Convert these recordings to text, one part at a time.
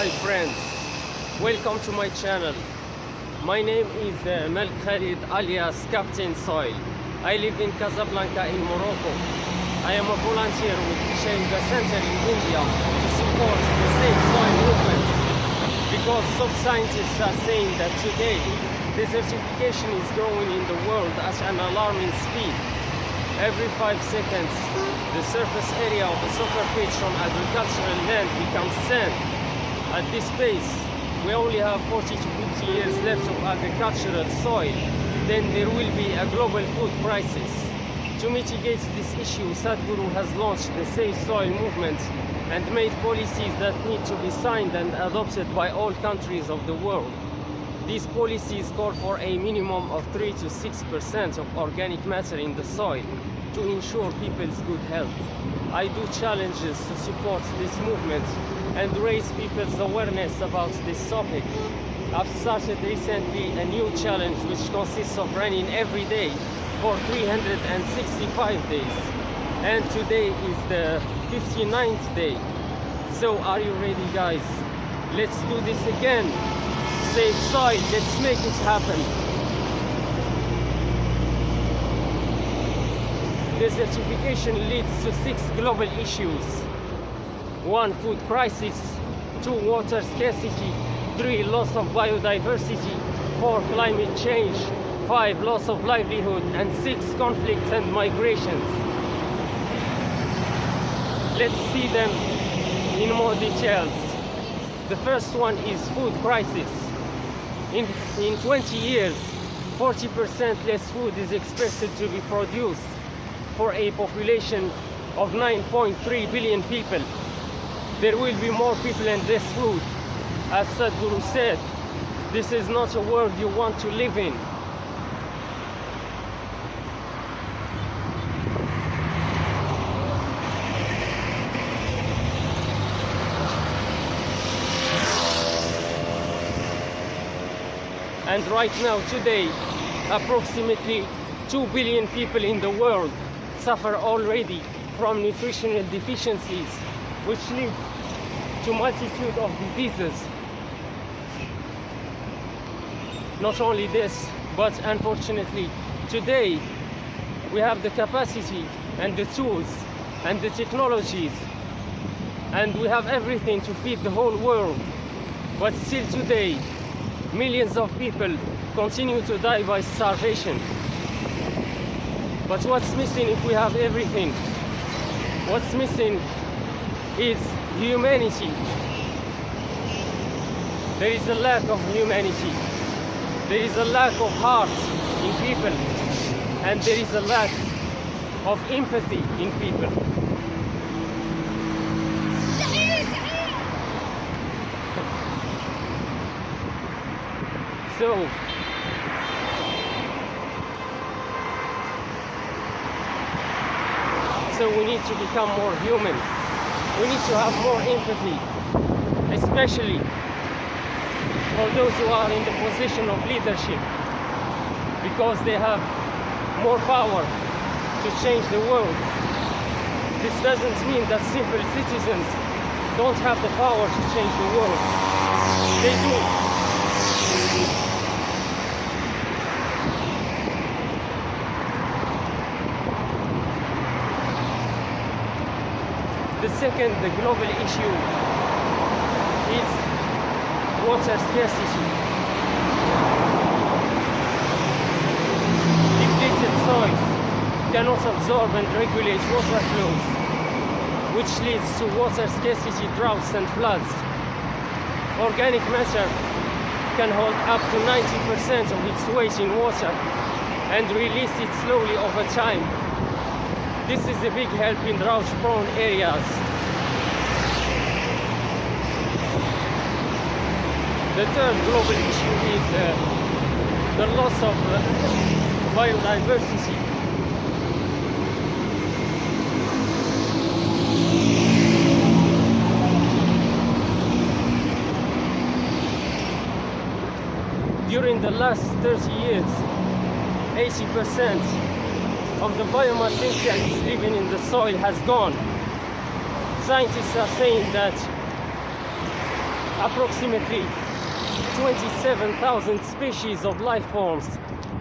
Hi friends, welcome to my channel. My name is Malik Khalid alias Captain Soil. I live in Casablanca in Morocco. I am a volunteer with the Center in India to support the Safe Soil movement because some scientists are saying that today desertification is growing in the world at an alarming speed. Every 5 seconds, the surface area of a soccer pitch on agricultural land becomes sand. At this pace, we only have 40 to 50 years left of agricultural soil. Then there will be a global food crisis. To mitigate this issue, Sadhguru has launched the Safe Soil movement and made policies that need to be signed and adopted by all countries of the world. These policies call for a minimum of 3 to 6% of organic matter in the soil to ensure people's good health. I do challenges to support this movement and raise people's awareness about this topic. I've started recently a new challenge which consists of running every day for 365 days. And today is the 59th day. So are you ready, guys? Let's do this again. Save soil, let's make it happen. Desertification leads to 6 global issues. 1. Food crisis. 2. Water scarcity. 3. Loss of biodiversity. 4. Climate change. 5. Loss of livelihood. And 6. Conflicts and migrations. Let's see them in more details. The first one is food crisis. In 20 years, 40% less food is expected to be produced for a population of 9.3 billion people. There will be more people and less food. As Sadhguru said, this is not a world you want to live in. And right now, today, approximately 2 billion people in the world suffer already from nutritional deficiencies, which lead to multitude of diseases. Not only this, but unfortunately, today we have the capacity and the tools and the technologies, and we have everything to feed the whole world. But still today, millions of people continue to die by starvation. But what's missing if we have everything? What's missing is humanity. There is a lack of humanity. There is a lack of heart in people. And there is a lack of empathy in people. So we need to become more human. We need to have more empathy, especially for those who are in the position of leadership, because they have more power to change the world. This doesn't mean that simple citizens don't have the power to change the world. They do. The second, the global issue is water scarcity. Depleted soils cannot absorb and regulate water flows, which leads to water scarcity, droughts and floods. Organic matter can hold up to 90% of its weight in water and release it slowly over time. This is a big help in drought-prone areas. The third global issue is the loss of biodiversity. During the last 30 years, 80% of the biomass insects living in the soil has gone. Scientists are saying that approximately 27,000 species of life forms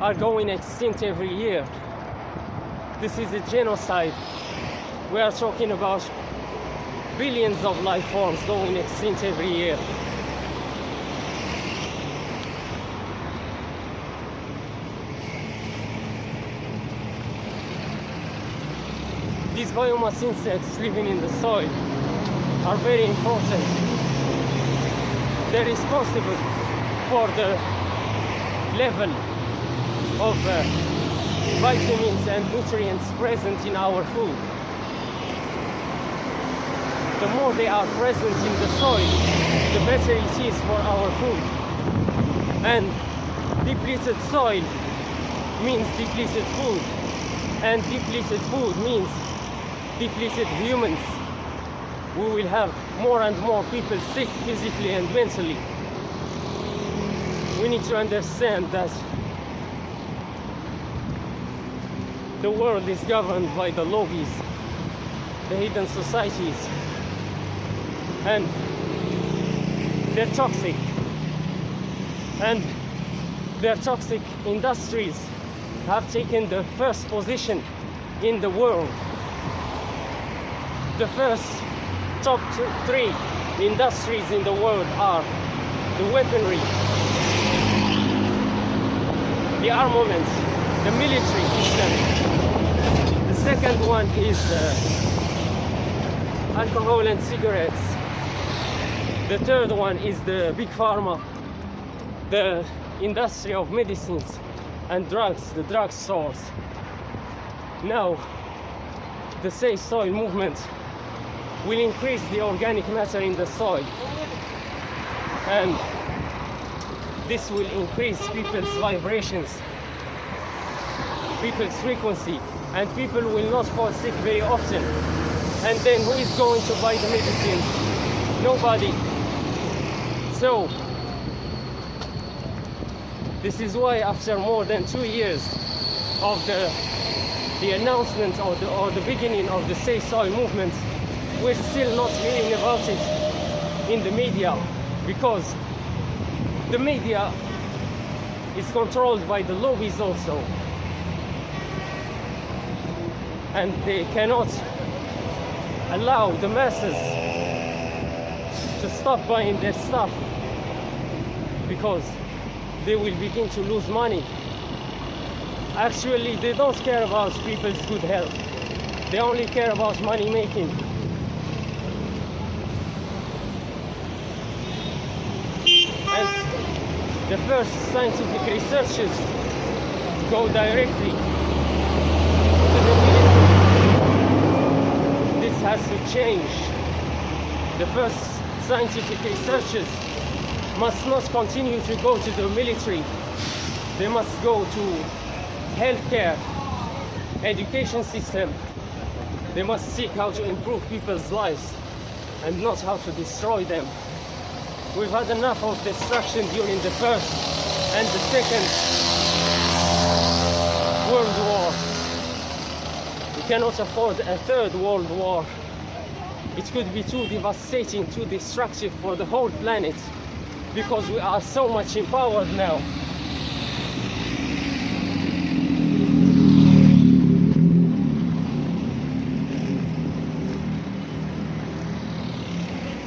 are going extinct every year. This is a genocide. We are talking about billions of life forms going extinct every year. These biomass insects living in the soil are very important. They're responsible for the level of vitamins and nutrients present in our food. The more they are present in the soil, the better it is for our food. And depleted soil means depleted food, and depleted food means depleted humans. We will have more and more people sick physically and mentally. We need to understand that the world is governed by the lobbies, the hidden societies, and they're toxic. And their toxic industries have taken the first position in the world. The first top three industries in the world are the weaponry, the armament, the military system. The second one is alcohol and cigarettes. The third one is the big pharma, the industry of medicines and drugs, the drug stores. Now, the Safe Soil movement will increase the organic matter in the soil, and this will increase people's vibrations, people's frequency, and people will not fall sick very often. And then who is going to buy the medicine? Nobody. So this is why after more than 2 years of the announcement or the beginning of the Safe Soil movement, we're still not hearing about it in the media, because the media is controlled by the lobbies also, and they cannot allow the masses to stop buying their stuff, because they will begin to lose money. Actually, they don't care about people's good health. They only care about money making. And the first scientific researchers go directly to the military. This has to change. The first scientific researchers must not continue to go to the military. They must go to healthcare, education system. They must seek how to improve people's lives and not how to destroy them. We've had enough of destruction during the First and the Second World War. We cannot afford a third World War. It could be too devastating, too destructive for the whole planet, because we are so much empowered now.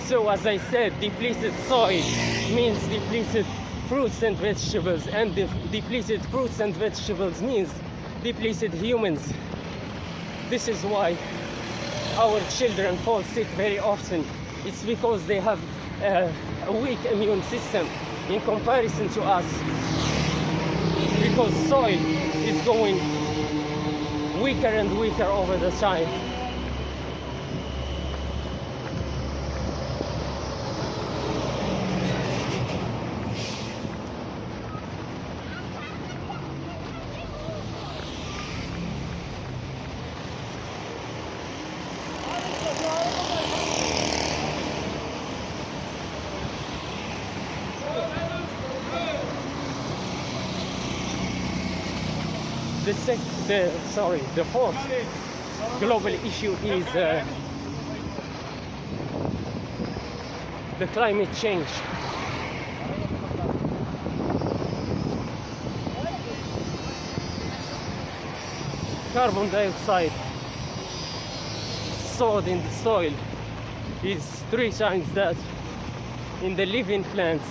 So as I said, depleted soil means depleted fruits and vegetables, and depleted fruits and vegetables means depleted humans. This is why our children fall sick very often. It's because they have a weak immune system in comparison to us, because soil is going weaker and weaker over the time. The fourth global issue is the the climate change. Carbon dioxide stored in the soil is 3 times that in the living plants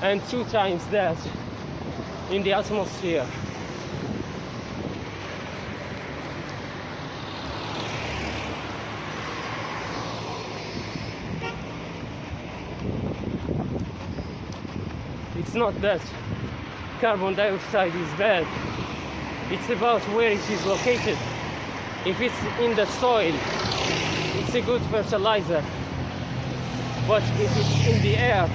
and 2 times that in the atmosphere. It's not that carbon dioxide is bad, it's about where it is located. If it's in the soil, it's a good fertilizer, but if it's in the air,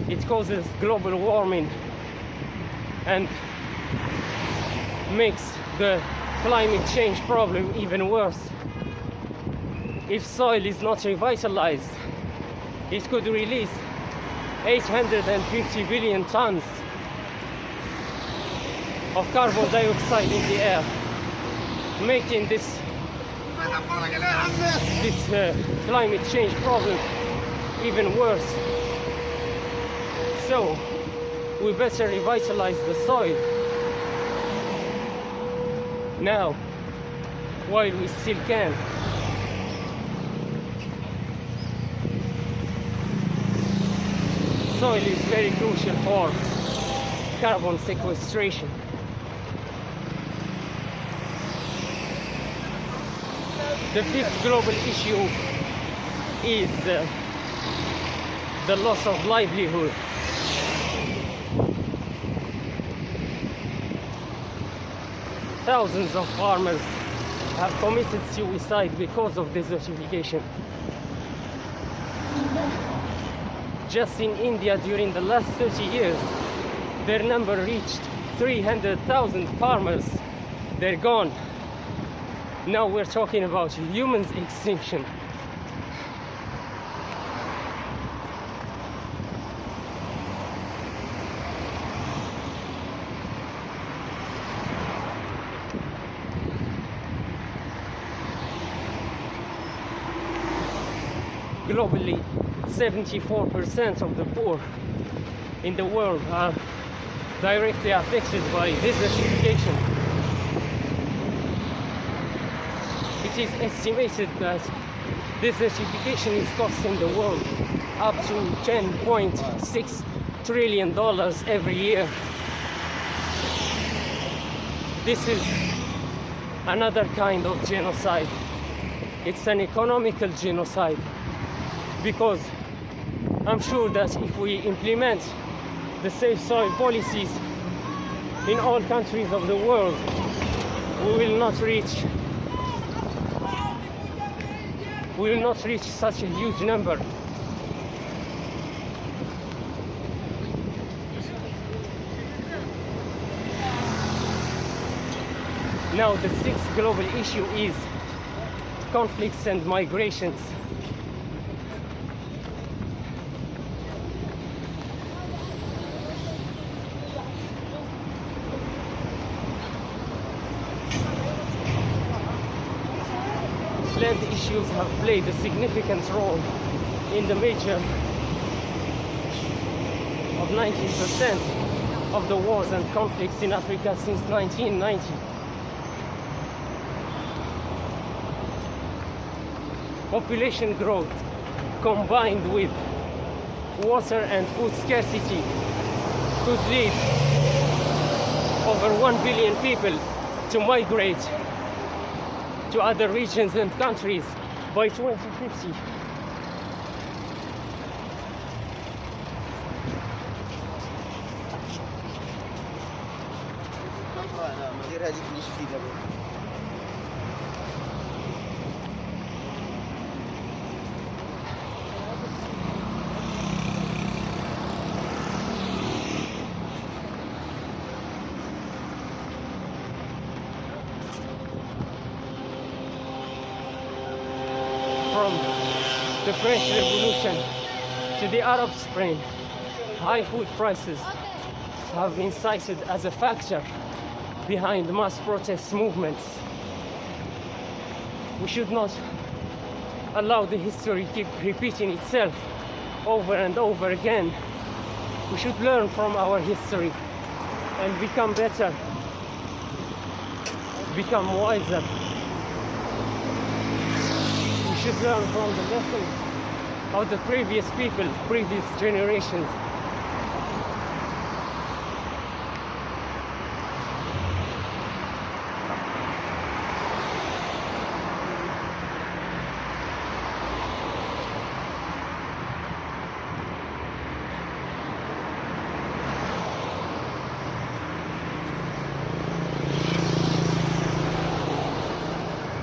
it causes global warming and makes the climate change problem even worse. If soil is not revitalized, it could release 850 billion tons of carbon dioxide in the air, making this climate change problem even worse. So we better revitalize the soil now while we still can. Soil is very crucial for carbon sequestration. The fifth global issue is the loss of livelihood. Thousands of farmers have committed suicide because of desertification. Just in India during the last 30 years, their number reached 300,000 farmers. They're gone. Now we're talking about humans' extinction. Globally, 74% of the poor in the world are directly affected by desertification. It is estimated that desertification is costing the world up to $10.6 trillion every year. This is another kind of genocide. It's an economical genocide, because I'm sure that if we implement the safe soil policies in all countries of the world, we will not reach such a huge number. Now the sixth global issue is conflicts and migrations. Land issues have played a significant role in the major of 90% of the wars and conflicts in Africa since 1990. Population growth combined with water and food scarcity could lead over 1 billion people to migrate to other regions and countries by 2050. From the French Revolution to the Arab Spring, high food prices have been cited as a factor behind mass protest movements. We should not allow the history keep repeating itself over and over again. We should learn from our history and become better, become wiser. We should learn from the lessons of the previous people, previous generations.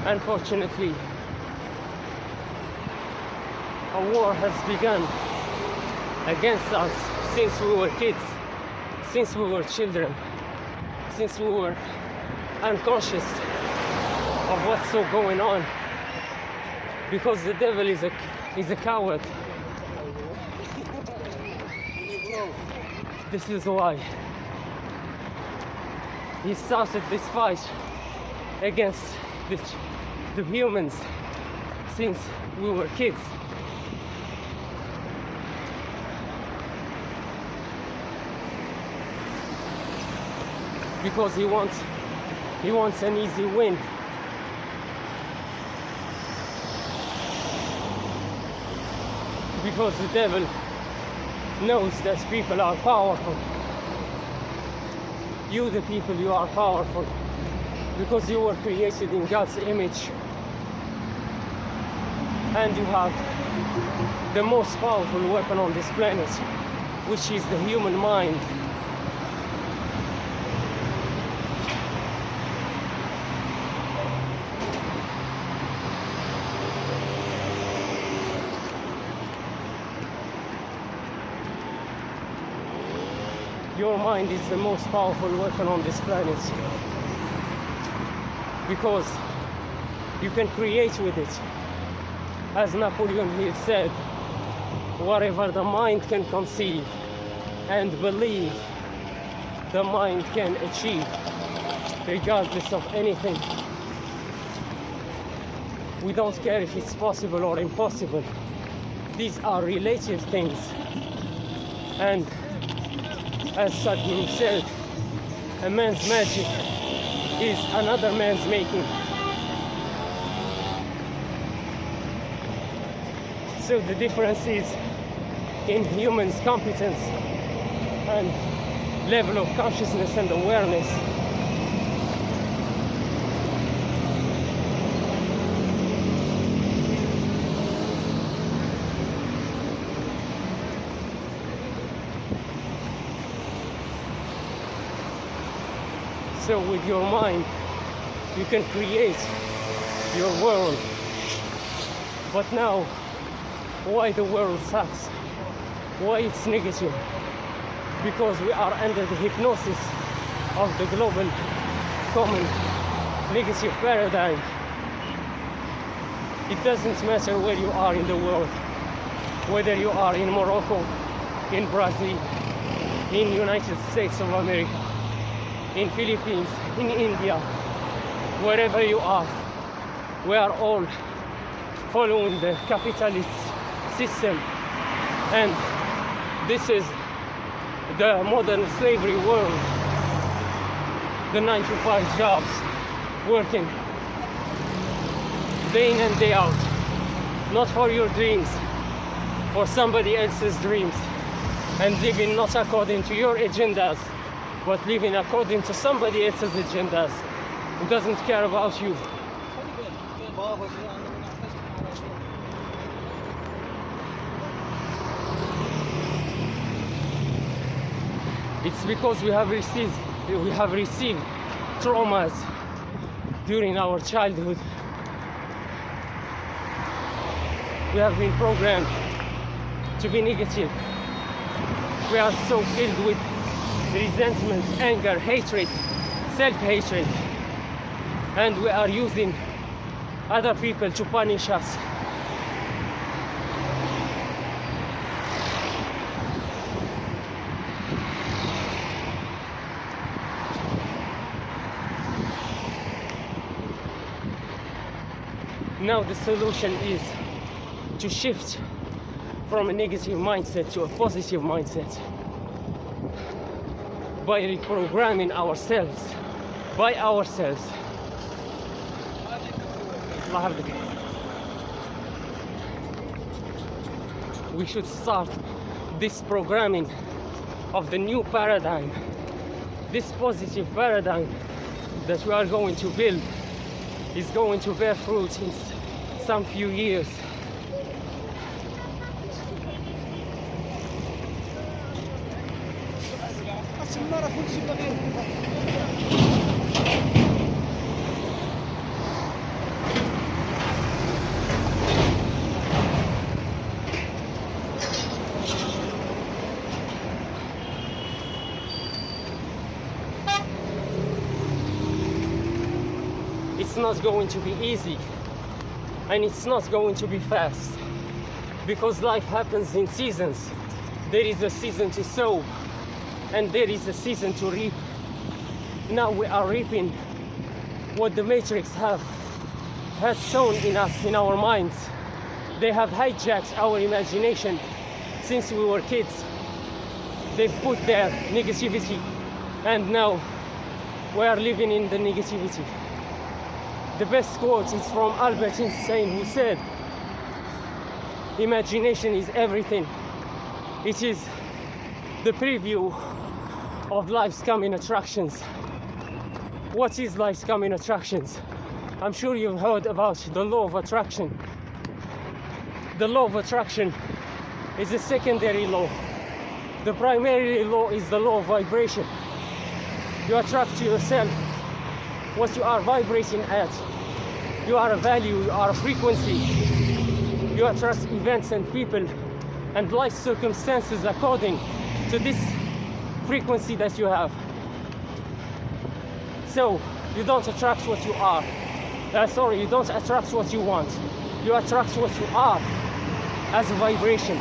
Unfortunately, a war has begun against us since we were kids, since we were children, since we were unconscious of what's so going on, because the devil is a coward. This is why he started this fight against the humans since we were kids. Because he wants an easy win. Because the devil knows that people are powerful. You, the people, you are powerful. Because you were created in God's image. And you have the most powerful weapon on this planet, which is the human mind. Your mind is the most powerful weapon on this planet, because you can create with it. As Napoleon Hill said, whatever the mind can conceive and believe, the mind can achieve, regardless of anything. We don't care if it's possible or impossible. These are relative things. And as sadhguru said, a man's magic is another man's making. So the difference is in humans' competence and level of consciousness and awareness. So with your mind, you can create your world. But now, why the world sucks? Why it's negative? Because we are under the hypnosis of the global common negative paradigm. It doesn't matter where you are in the world, whether you are in Morocco, in Brazil, in United States of America, in Philippines, in India, wherever you are, we are all following the capitalist system, and this is the modern slavery world. The 9-to-5 jobs, working day in and day out, not for your dreams, for somebody else's dreams, and living not according to your agendas, but living according to somebody else's agendas who doesn't care about you. It's because we have received traumas during our childhood. We have been programmed to be negative. We are so filled with resentment, anger, hatred, self-hatred, and we are using other people to punish us. Now the solution is to shift from a negative mindset to a positive mindset by reprogramming ourselves by ourselves. We should start this programming of the new paradigm, this positive paradigm that we are going to build is going to bear fruit in some few years. It's not going to be easy, and it's not going to be fast, because life happens in seasons. There is a season to sow, and there is a season to reap. Now we are reaping what the Matrix has sown in us, in our minds. They have hijacked our imagination since we were kids. They've put their negativity, and now we are living in the negativity. The best quote is from Albert Einstein, who said, "Imagination is everything. It is the preview of life's coming attractions." What is life's coming attractions? I'm sure you've heard about the law of attraction. The law of attraction is a secondary law. The primary law is the law of vibration. You attract to yourself what you are vibrating at. You are a value, you are a frequency. You attract events and people and life circumstances according to this frequency that you have. So you don't attract what you are. You don't attract what you want. You attract what you are as a vibration.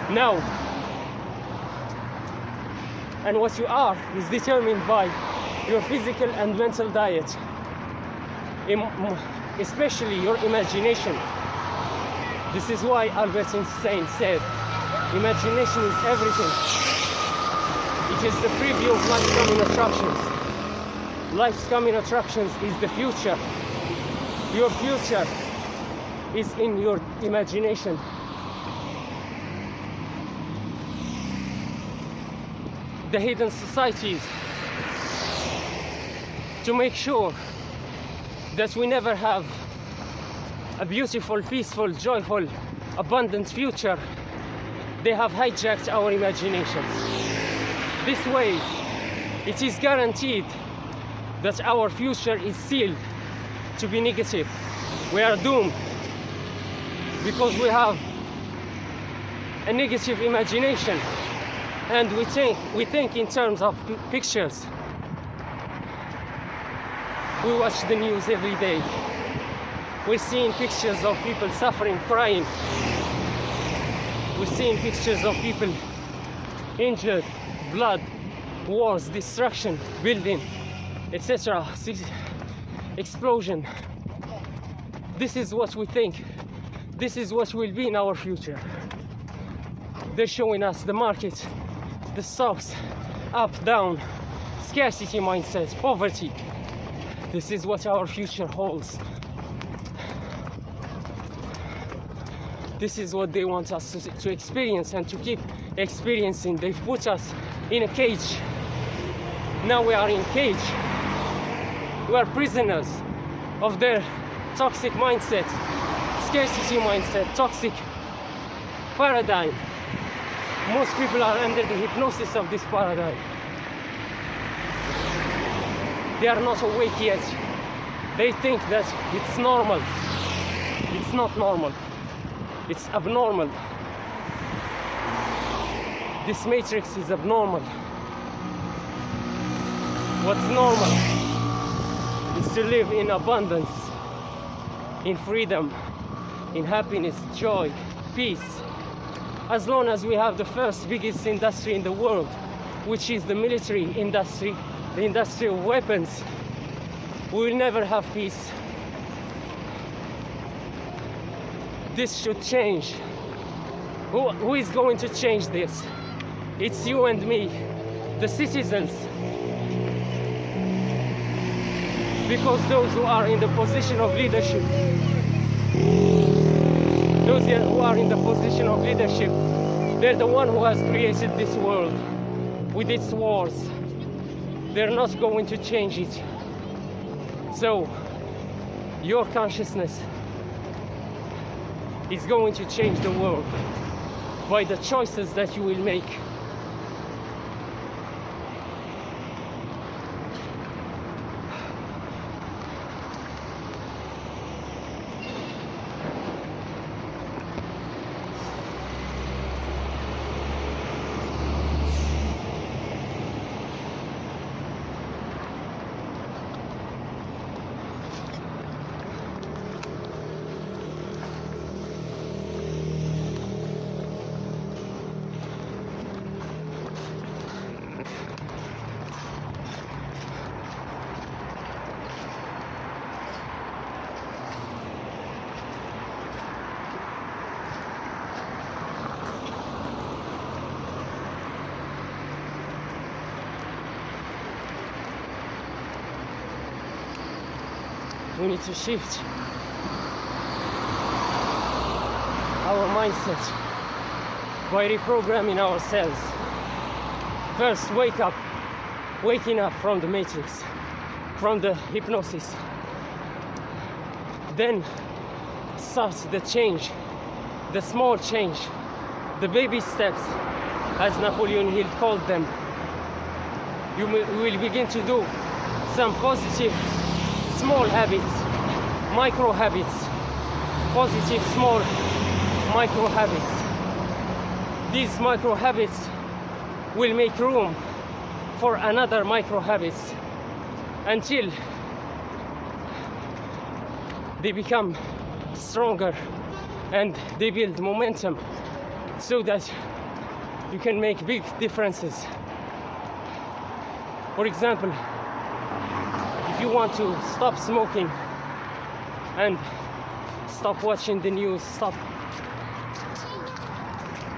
Now, and what you are is determined by your physical and mental diet, especially your imagination. This is why Albert Einstein said, imagination is everything. It is the preview of life's coming attractions. Life's coming attractions is the future. Your future is in your imagination. The hidden societies, to make sure that we never have a beautiful, peaceful, joyful, abundant future, they have hijacked our imagination. This way, it is guaranteed that our future is sealed to be negative. We are doomed because we have a negative imagination, and we think in terms of pictures. We watch the news every day. We're seeing pictures of people suffering, crying. We're seeing pictures of people injured, blood, wars, destruction, building, etc. Explosion. This is what we think. This is what will be in our future. They're showing us the market, the stocks, up, down, scarcity mindset, poverty. This is what our future holds. This is what they want us to experience and to keep experiencing. They've put us in a cage. Now we are in a cage. We are prisoners of their toxic mindset, scarcity mindset, toxic paradigm. Most people are under the hypnosis of this paradigm. They are not awake yet. They think that it's normal. It's not normal. It's abnormal. This matrix is abnormal. What's normal is to live in abundance, in freedom, in happiness, joy, peace. As long as we have the first biggest industry in the world, which is the military industry, the industry of weapons, we will never have peace. This should change. Who is going to change this? It's you and me, the citizens. Because those who are in the position of leadership, those who are in the position of leadership, they're the one who has created this world with its wars. They're not going to change it. So, your consciousness is going to change the world by the choices that you will make. We need to shift our mindset by reprogramming ourselves. First, waking up from the matrix, from the hypnosis. Then start the change, the small change, the baby steps, as Napoleon Hill called them. You will begin to do some positive small habits, micro habits, positive small micro habits. These micro habits will make room for another micro habits until they become stronger and they build momentum so that you can make big differences. For example, if you want to stop smoking and stop watching the news, stop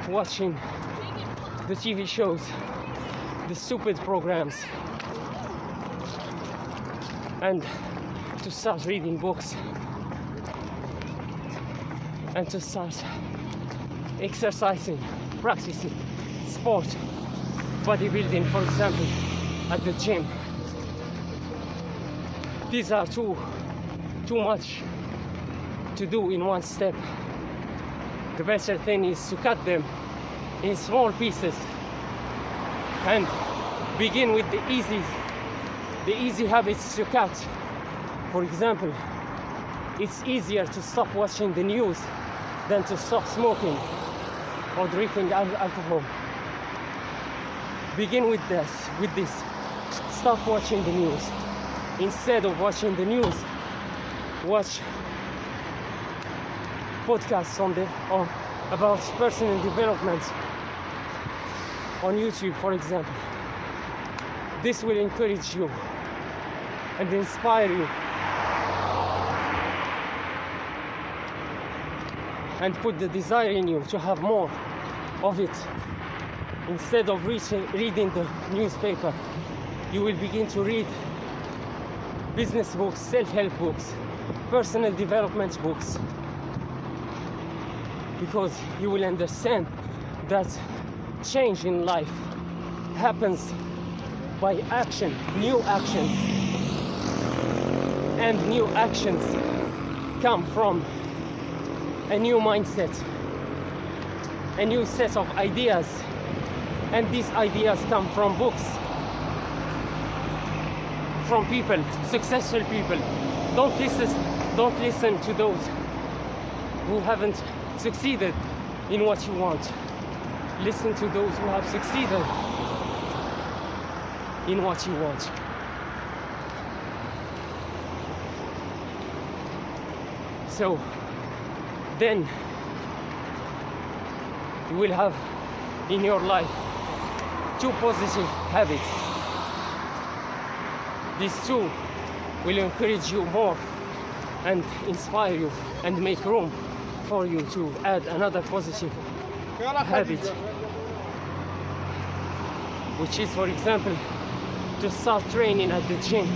watching the TV shows, the stupid programs, and to start reading books and to start exercising, practicing sport, bodybuilding, for example, at the gym. These are too much to do in one step. The better thing is to cut them in small pieces and begin with the easy habits to cut. For example, it's easier to stop watching the news than to stop smoking or drinking alcohol. Begin with this. Stop watching the news. Instead of watching the news, watch podcasts about personal development on YouTube, for example. This will encourage you and inspire you and put the desire in you to have more of it. Instead of reading the newspaper, you will begin to read business books, self-help books, personal development books, because you will understand that change in life happens by action, new actions, and new actions come from a new mindset, a new set of ideas, and these ideas come from books, from people, successful people. Don't listen to those who haven't succeeded in what you want. Listen to those who have succeeded in what you want. So then you will have in your life 2 positive habits. These 2 will encourage you more and inspire you and make room for you to add another positive habit, which is, for example, to start training at the gym,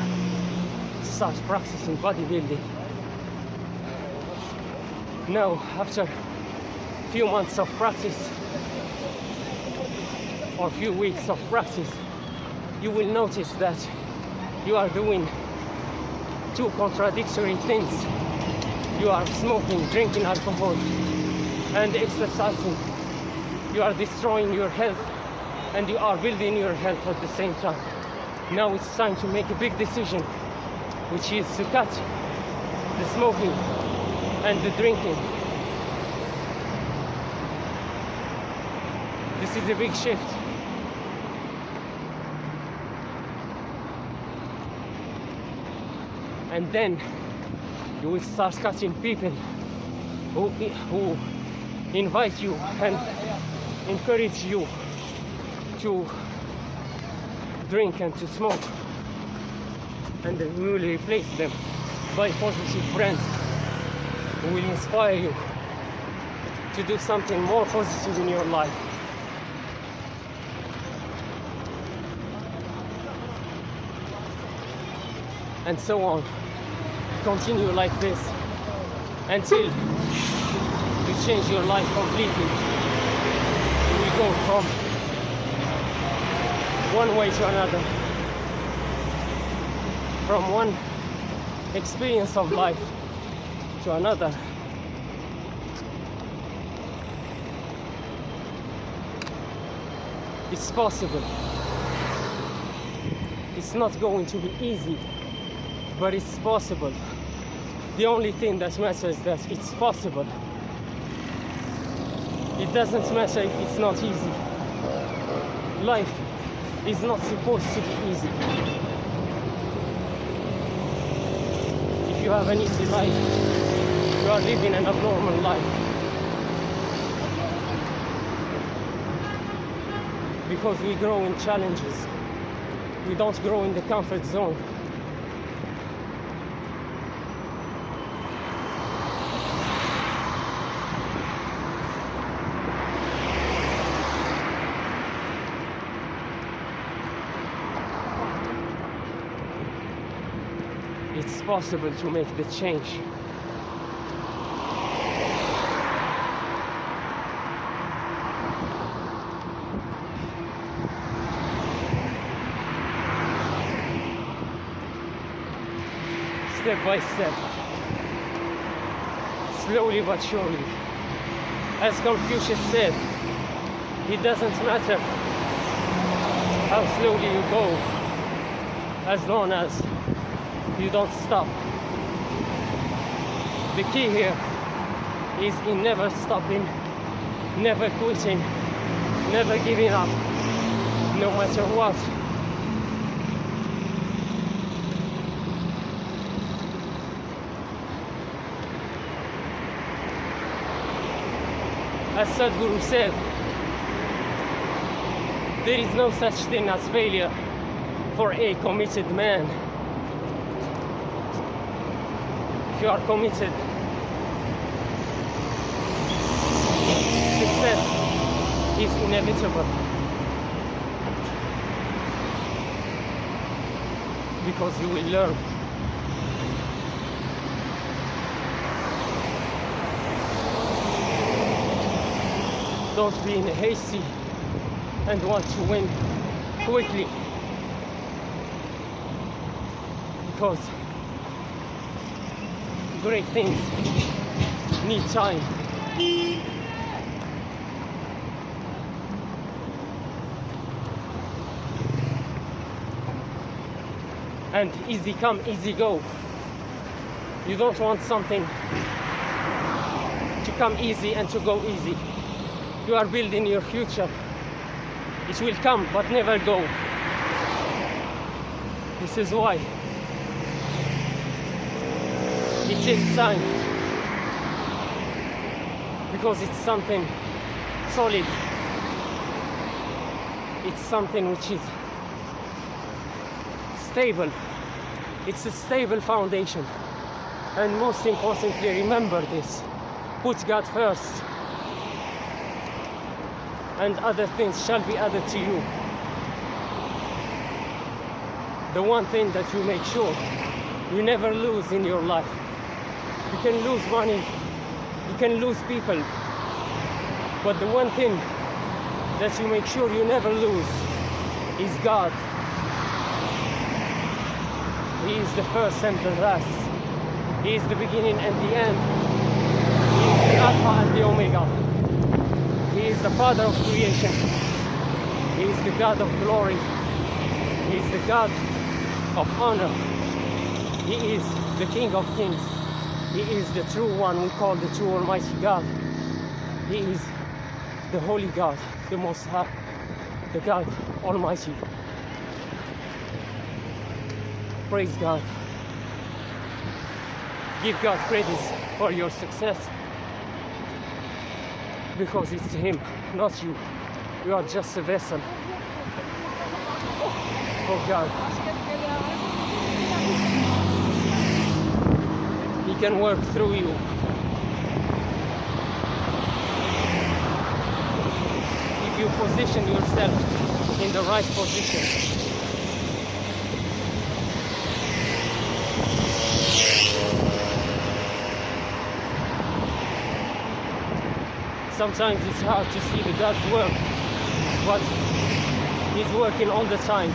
start practicing bodybuilding. Now, after a few months of practice or few weeks of practice, you will notice that you are doing two contradictory things. You are smoking, drinking alcohol, and exercising. You are destroying your health and you are building your health at the same time. Now it's time to make a big decision, which is to cut the smoking and the drinking. This is a big shift. And then you will start cutting people who invite you and encourage you to drink and to smoke, and then you will replace them by positive friends who will inspire you to do something more positive in your life. And so on. Continue like this until you change your life completely. You will go from one way to another, from one experience of life to another. It's possible. It's not going to be easy, but it's possible. The only thing that matters is that it's possible. It doesn't matter if it's not easy. Life is not supposed to be easy. If you have an easy life, you are living an abnormal life. Because we grow in challenges. We don't grow in the comfort zone. It's possible to make the change. Step by step, slowly but surely. As Confucius said, it doesn't matter how slowly you go, as long as you don't stop. The key here is in never stopping, never quitting, never giving up, no matter what. As sadhguru said, there is no such thing as failure for a committed man. If you are committed, success is inevitable. Because you will learn. Don't be hasty and want to win quickly. Because great things need time. And easy come, easy go. You don't want something to come easy and to go easy. You are building your future. It will come but never go. This is why it takes time, because it's something solid. It's something which is stable. It's a stable foundation. And most importantly, remember this: put God first. and other things shall be added to you. The one thing that you make sure you never lose in your life. You can lose money, you can lose people, but the one thing that you make sure you never lose is God. He is the first and the last. He is the beginning and the end. He is the Alpha and the Omega. He is the Father of creation. He is the God of glory. He is the God of honor. He is the King of Kings. He is the true one we call the true Almighty God. He is the Holy God, the Most High, the God Almighty. Praise God. Give God credit for your success, because it's Him, not you. You are just a vessel for God. He can work through you. If you position yourself in the right position. Sometimes it's hard to see the God's work, but He's working all the time.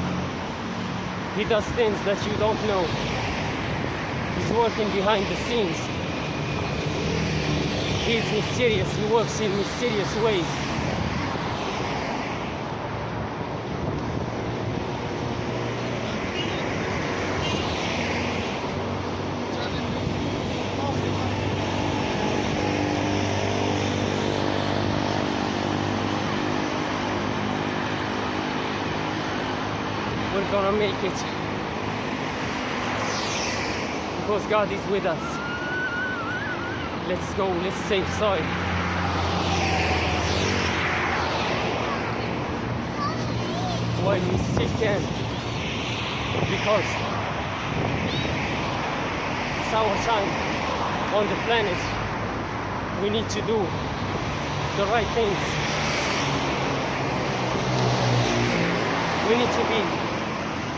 He does things that you don't know. He's working behind the scenes. He's mysterious. He works in mysterious ways. We're gonna make it, because God is with us. Let's go, let's save soil. While we still can, because it's our time on the planet. We need to do the right things. We need to be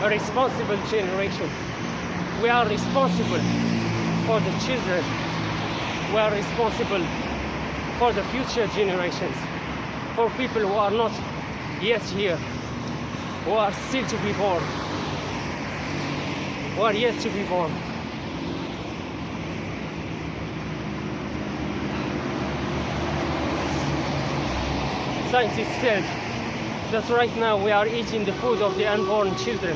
a responsible generation. We are responsible for the children. We are responsible for the future generations, for people who are not yet here, who are still to be born, who are yet to be born. Scientists said that right now we are eating the food of the unborn children.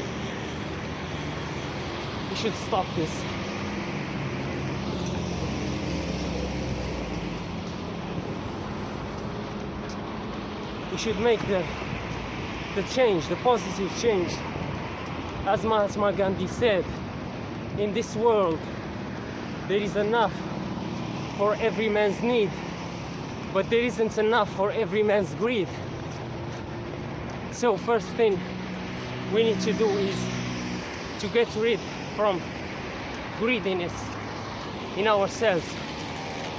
We should stop this. We should make the change, the positive change. As Mahatma Gandhi said, in this world there is enough for every man's need, but there isn't enough for every man's greed. So first thing we need to do is to get rid from greediness in ourselves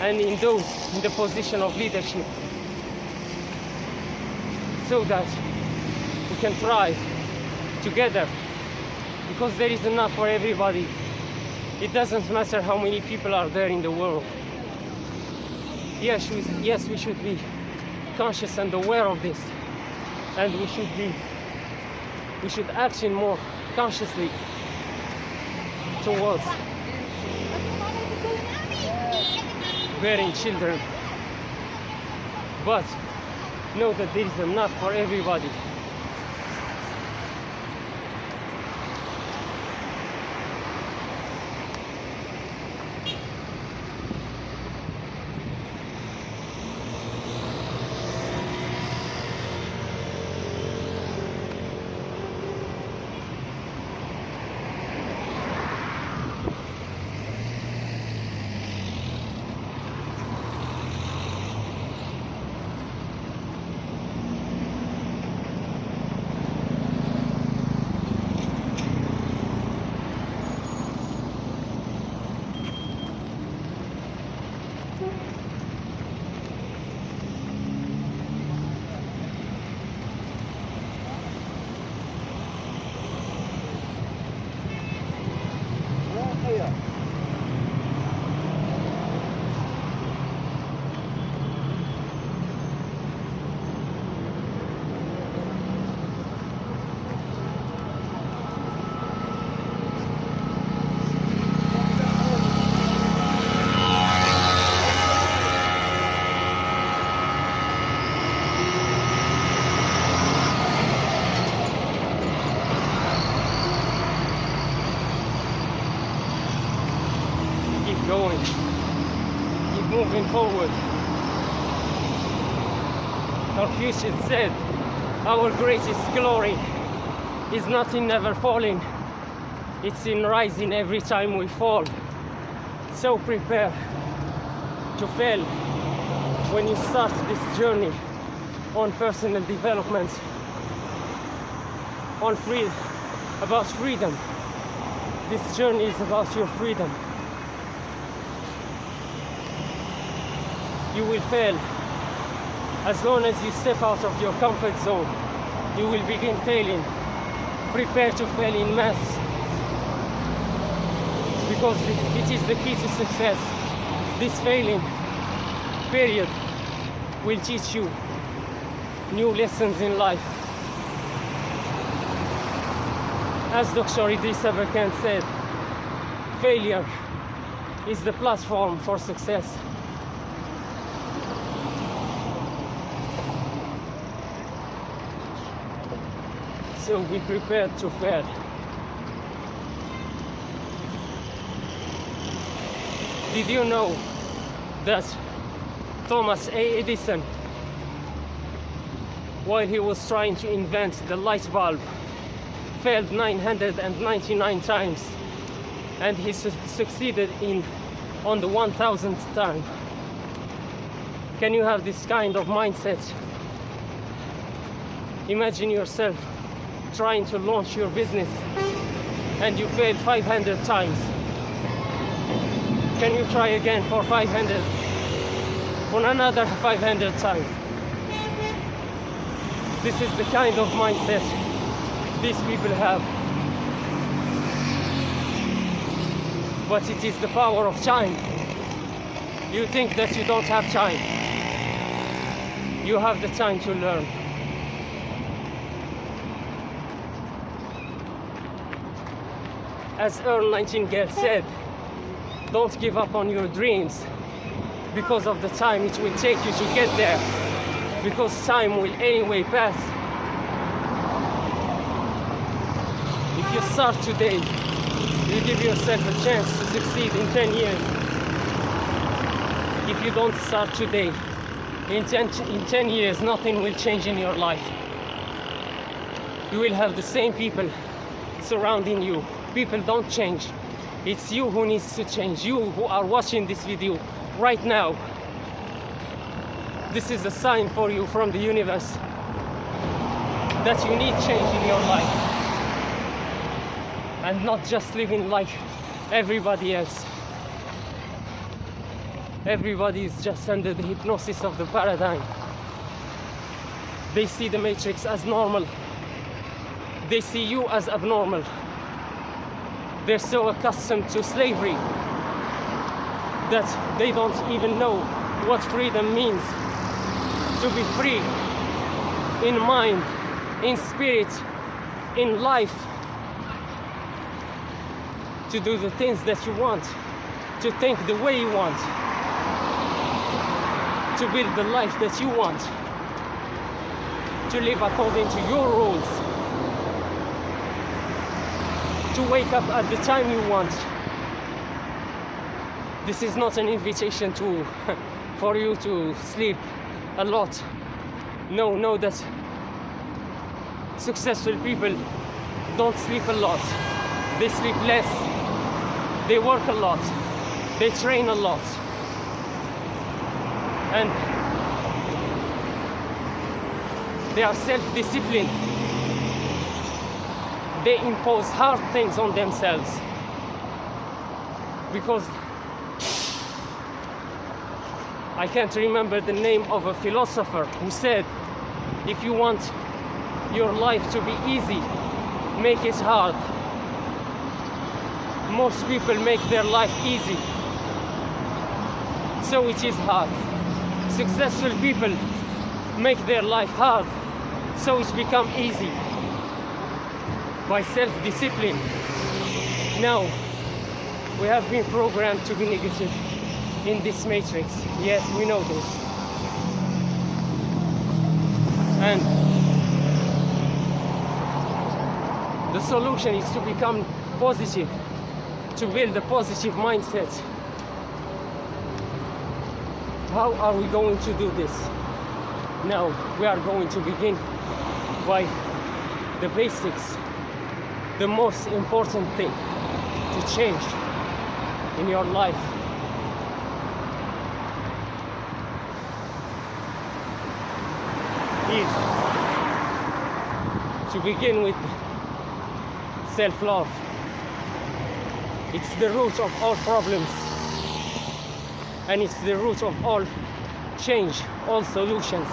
and in those in the position of leadership, so that we can thrive together, because there is enough for everybody. It doesn't matter how many people are there in the world. Yes, we should be conscious and aware of this, and we should act in more consciously towards bearing children, but know that there is enough for everybody. forward. Confucius said, our greatest glory is not in never falling, it's in rising every time we fall. So prepare to fail when you start this journey on personal development, on about freedom. This journey is about your freedom. You will fail. As long as you step out of your comfort zone, you will begin failing. Prepare to fail in mass, because it is the key to success. This failing period will teach you new lessons in life. As Dr. Desertification said, failure is the platform for success. So be prepared to fail. Did you know that Thomas A. Edison, while he was trying to invent the light bulb, failed 999 times, and he succeeded on the 1000th time? Can you have this kind of mindset? Imagine yourself trying to launch your business and you failed 500 times. Can you try again for 500? For another 500 times? This is the kind of mindset these people have. But it is the power of time. You think that you don't have time. You have the time to learn. As Earl Nightingale said, don't give up on your dreams because of the time it will take you to get there, because time will anyway pass. If you start today, you give yourself a chance to succeed in 10 years. If you don't start today, in 10 years nothing will change in your life. You will have the same people surrounding you. People don't change. It's you who needs to change. You who are watching this video right now. This is a sign for you from the universe that you need change in your life, and not just living like everybody else. Everybody is just under the hypnosis of the paradigm. They see the matrix as normal. They see you as abnormal. They're so accustomed to slavery that they don't even know what freedom means. To be free in mind, in spirit, in life. To do the things that you want. To think the way you want. To build the life that you want. To live according to your rules. To wake up at the time you want. This is not an invitation for you to sleep a lot. No, know that successful people don't sleep a lot. They sleep less. They work a lot. They train a lot. And they are self-disciplined. They impose hard things on themselves, because I can't remember the name of a philosopher who said, if you want your life to be easy, make it hard. Most people make their life easy, so it is hard. Successful people make their life hard, so it's become easy. By self-discipline. Now, we have been programmed to be negative in this matrix. Yes, we know this. And the solution is to become positive, to build a positive mindset. How are we going to do this? Now we are going to begin by the basics. The most important thing to change in your life is to begin with self-love. It's the root of all problems, and it's the root of all change, all solutions.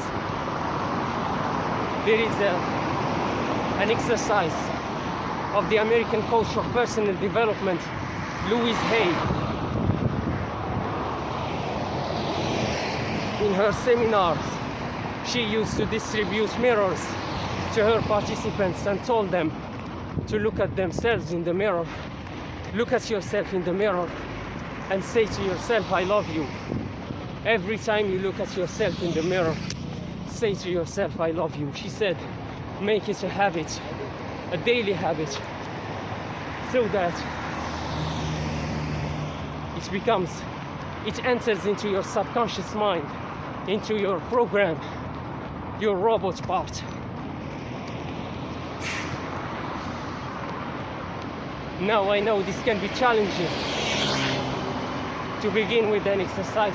There is an exercise of the American coach of personal development, Louise Hay. In her seminars, she used to distribute mirrors to her participants and told them to look at themselves in the mirror. Look at yourself in the mirror and say to yourself, I love you. Every time you look at yourself in the mirror, say to yourself, I love you. She said, make it a habit, a daily habit, so that it enters into your subconscious mind, into your program, your robot part. Now I know this can be challenging to begin with an exercise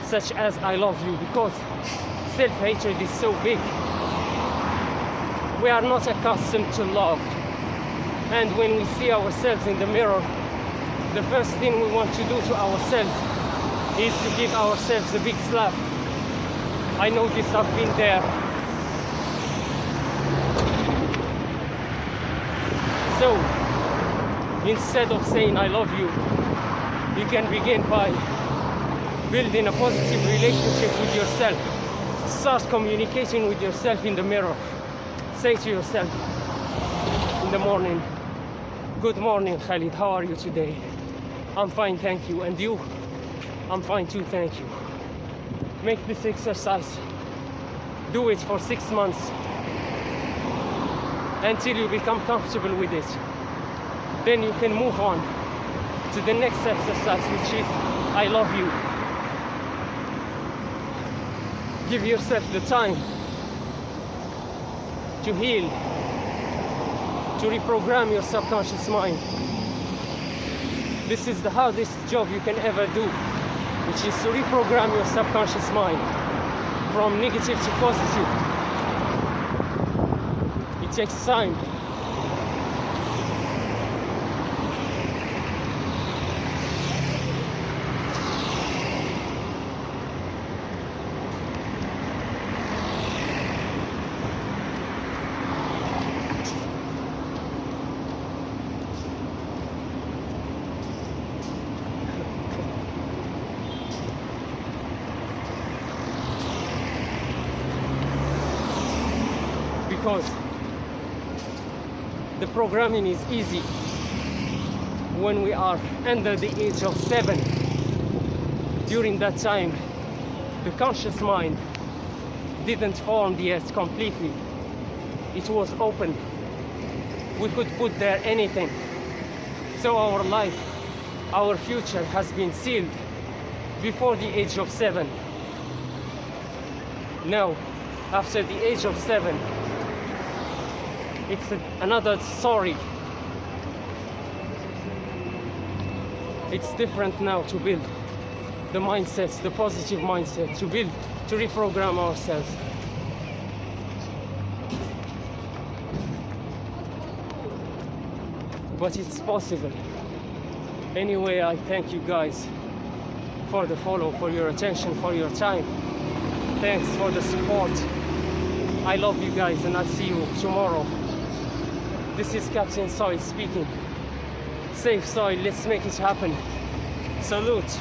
such as I love you, because self-hatred is so big. We are not accustomed to love, and when we see ourselves in the mirror, the first thing we want to do to ourselves is to give ourselves a big slap. I know this, I've been there. So instead of saying I love you, you can begin by building a positive relationship with yourself. Start communicating with yourself in the mirror. Say to yourself in the morning, good morning, Khalid, how are you today? I'm fine, thank you. And you? I'm fine too, thank you. Make this exercise. Do it for 6 months until you become comfortable with it. Then you can move on to the next exercise, which is I love you. Give yourself the time to heal, to reprogram your subconscious mind. This is the hardest job you can ever do, which is to reprogram your subconscious mind from negative to positive. It takes time. Because the programming is easy when we are under the age of 7. During that time, the conscious mind didn't form yet completely. It was open. We could put there anything. So our life, our future has been sealed before the age of 7. Now, after the age of 7, it's another story. It's different now to build the mindsets, the positive mindset, to build, to reprogram ourselves. But it's possible. Anyway, I thank you guys for the follow, for your attention, for your time. Thanks for the support. I love you guys, and I'll see you tomorrow. This is Captain Soil speaking. Save soil, let's make it happen. Salute.